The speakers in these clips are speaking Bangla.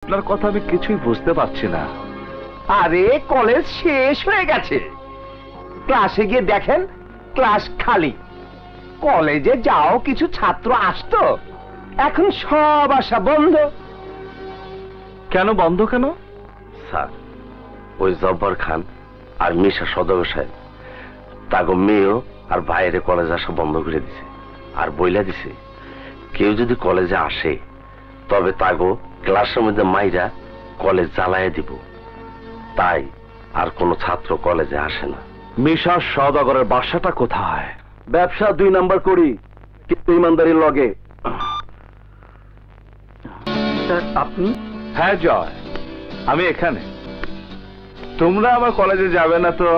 আপনার কথা আমি কিছুই বুঝতে পারছি না। আরে কলেজ শেষ হয়ে গেছে, ক্লাসে গিয়ে দেখেন ক্লাস খালি। কলেজে যাও কিছু ছাত্র আসতো, এখন সব আসা বন্ধ। কেন বন্ধ কেন? স্যার, ওই জব্বার খান আর মিশা সদর সাহেব তাগো মেয়েও আর বাইরে কলেজে আসা বন্ধ করে দিছে, আর বইলা দিছে কেউ যদি কলেজে আসে তবে তাগো ক্লাসের মধ্যে মাইরা কলেজ জ্বালায় দিব। তাই আর কোনো ছাত্র কলেজে আসে না। মিশা সওদাগরের বাসাটা কোথায়? ব্যবসা 2 নাম্বার করি, কিন্তু ইমানদারির লগে। স্যার আপনি? হ্যাঁ জয়, আমি এখানে। তোমরা আমার কলেজে যাবে না তো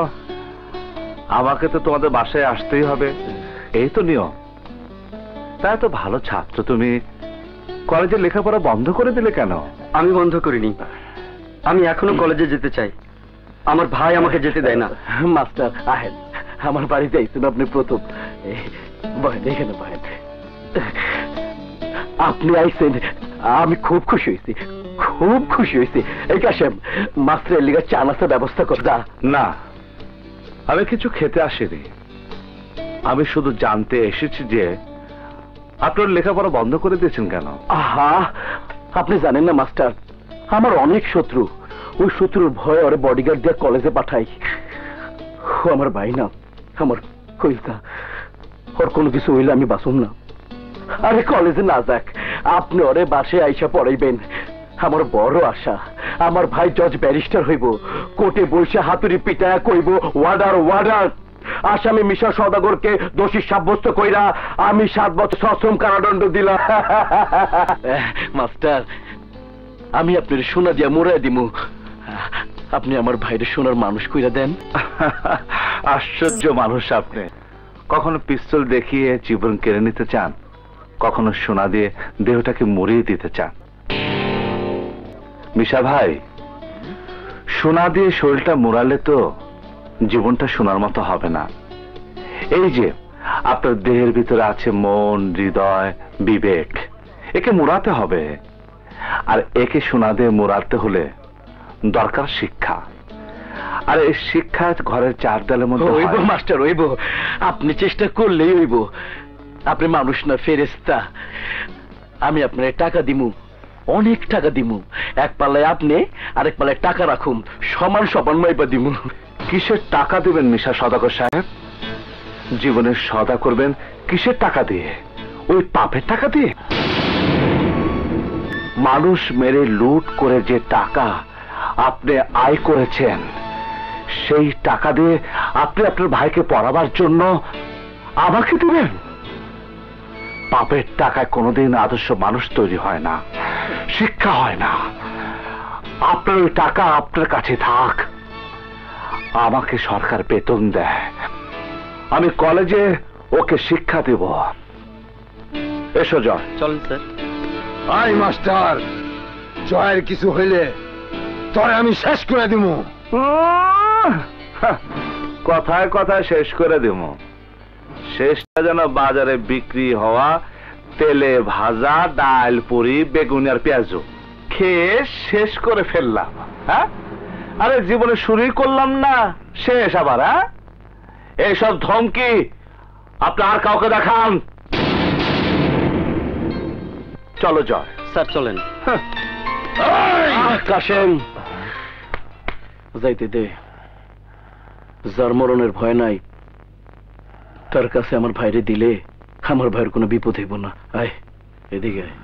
আমাকে তো তোমাদের বাসায় আসতেই হবে, এই তো নিয়ম। তাই তো ভালো ছাত্র তুমি, কলেজে লেখাপড়া বন্ধ করে দিলে কেন? আমি বন্ধ করিনি, আমি এখনো কলেজে যেতে চাই। আমার ভাই আমাকে যেতে দেয় না। মাস্টার আহেন, আমার বাড়িতে আইছেন আপনি প্রথম। বহেন এখানে বহেন। আপনি আইছেন, আমি খুব খুশি হয়েছি, খুব খুশি হয়েছি। এই কাশেম, মাস্টারের লিগে চা নাস্তার ব্যবস্থা কর। না, আমি কিছু খেতে আসিনি, আমি শুধু জানতে এসেছি যে আপনার লেখাপড়া বন্ধ করে দিয়েছেন কেন? আহা, আপনি জানেন না মাস্টার, আমার অনেক শত্রু। ওই শত্রুর ভয়ে ওরে বডিগার্ড দিয়ে কলেজে পাঠাই। ও আমার ভাই না, আমার কইতা। ওর কোনো কিছু হইলে আমি বাঁচুম না। আরে কলেজে না যাক, আপনি ওরে বাসে আইসা পড়াইবেন। আমার বড় আশা, আমার ভাই জজ ব্যারিস্টার হইব, কোর্টে বসে হাতুড়ি পিটায়া কইব ওয়ার্ডার ওয়ার্ডার। আসামি মিশা সওদাগরকে দোষী সাব্যস্ত কইরা আমি 7 বছর সশ্রম কারাদণ্ড দিলাম। মাস্টার, আমি আপনার সোনা দিয়া মোড়াই দিমু, আপনি আমার ভাইরে সোনার মানুষ কইরা দেন। আশ্চর্য মানুষ আপনি, কখনো পিস্তল দেখিয়ে জীবন কেড়ে নিতে চান, কখনো সোনা দিয়ে দেহটাকে মরিয়ে দিতে চান। মিশা ভাই, সোনা দিয়ে শরীরটা মোড়ালে তো জীবনটা সোনার মতো হবে না। এই যে আপনার দেহের ভিতরে আছে মন, হৃদয়, বিবেক, একে মোড়াতে হবে। আর একে সোনা দিয়ে মোড়াতে হলে দরকার শিক্ষা। আর এই শিক্ষা ঘরের 4 দেয়ালের মধ্যে হইব মাস্টার, হইব। আপনি চেষ্টা করলেই হইব। আপনি মানুষ না, ফেরেশতা। আমি আপনার টাকা দিমু, অনেক টাকা দিমু। এক পাল্লায় আপনি, আরেক পাল্লায় টাকা রাখুন, সমান সমান মাইপা দিমু। কিসের টাকা দিবেন মিশা সওদাগর সাহেব? জীবনের সওদা করবেন কিসের টাকা দিয়ে? ওই পাপের টাকা দিয়ে? মানুষ মেরে লুট করে যে টাকা আপনি আয় করেছেন, সেই টাকা দিয়ে আপনি আপনার ভাইকে পড়াবার জন্য আমাকে দিবেন? পাপের টাকায় কোনোদিন আদর্শ মানুষ তৈরি হয় না, শিক্ষা হয় না। আপনার ওই টাকা আপনার কাছে থাক, আমাকে সরকার বেতন দেয়, আমি কলেজে ওকে শিক্ষা দেব। এসো জয়। চলেন স্যার। আই মাস্টার, জয়ের কিছু হইলে তরে আমি শেষ করে দিব। কথায় কথায় শেষ করে দেব। শেষটা যেন বাজারে বিক্রি হওয়া তেলে ভাজা ডাল, পুরি, বেগুনি আর পেঁয়াজু খেয়ে শেষ করে ফেললাম। হ্যাঁ, আরে জীবনে শুরুই করলাম না, শেষ আবার? হ্যাঁ, এইসব ধমকি আপনি আর কাউকে দেখান। চলো জয়। স্যার চলেন। কাশেম, যাইতে দে। যার মরণের ভয় নাই, তার কাছে আমার ভাইরে দিলে আমার ভাইয়ের কোনো বিপদ হইব না। আয় এদিকে আয়।